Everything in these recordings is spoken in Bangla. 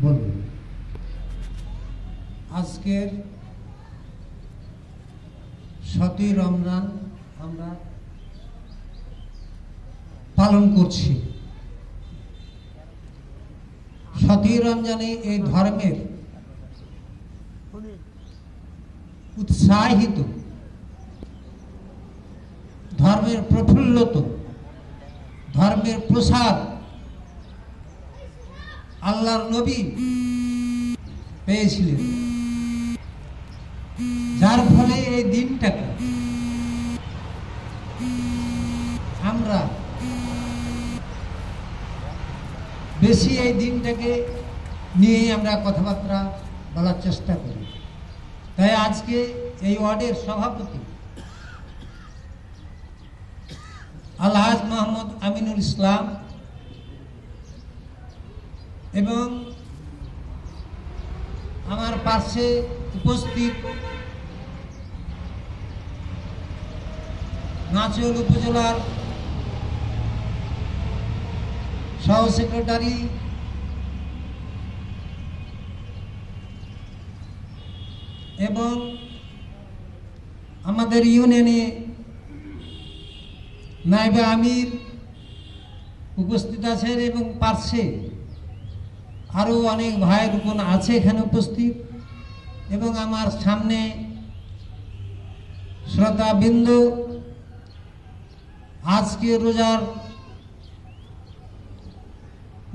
বলুন। আজকের 7ই রমজান আমরা পালন করছি। 7ই রমজানে এই ধর্মের উৎসাহিত, ধর্মের প্রফুল্লত, ধর্মের প্রসার আল্লাহর নবী পেয়েছিলেন, যার ফলে এই দিনটাকে আমরা বেশি এই দিনটাকে নিয়ে আমরা কথাবার্তা বলার চেষ্টা করি। তাই আজকে এই ওয়ার্ডের সভাপতি আলহাজ মোহাম্মদ আমিনুল ইসলাম এবং আমার পাশে উপস্থিত নাচল উপজেলার সহ সেক্রেটারি এবং আমাদের ইউনিয়নে নায়েবে আমির উপস্থিত আছেন এবং পাশে আরও অনেক ভাই রূপন আছে এখানে উপস্থিত, এবং আমার সামনে শ্রোতাবৃন্দ, আজকে রোজার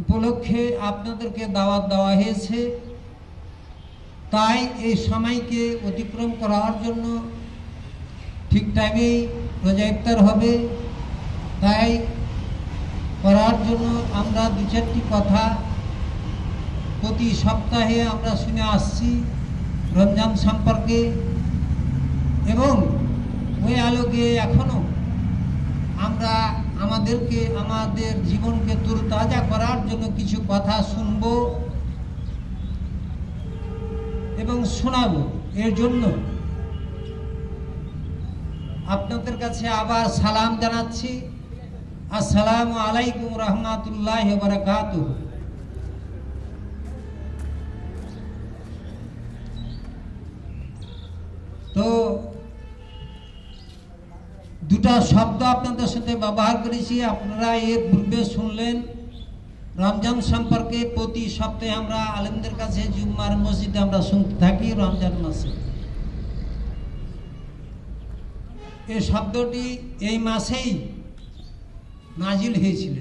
উপলক্ষে আপনাদেরকে দাওয়াত দেওয়া হয়েছে। তাই এই সময়কে অতিক্রম করার জন্য ঠিক টাইমেই রোজা ইফতার হবে, তাই করার জন্য আমরা 2-4টি কথা প্রতি সপ্তাহে আমরা শুনে আসছি রমজান সম্পর্কে, এবং ওই আলোকে এখনো আমরা আমাদের জীবনকে তরতাজা করার জন্য কিছু কথা শুনব এবং শোনাবো। এর জন্য আপনাদের কাছে আবার সালাম জানাচ্ছি। আসসালামু আলাইকুম রহমাতুল্লাহি ওয়া বারাকাতুহু। তো দুটা শব্দ আপনাদের সাথে ব্যবহার করেছি, আপনারা এর পূর্বে শুনলেন। রমজান সম্পর্কে প্রতি সপ্তাহে আমরা আলেমদের কাছে জুম্মার মসজিদে আমরা শুনতে থাকি রমজান মাসে। এই শব্দটি এই মাসেই নাজিল হয়েছিল।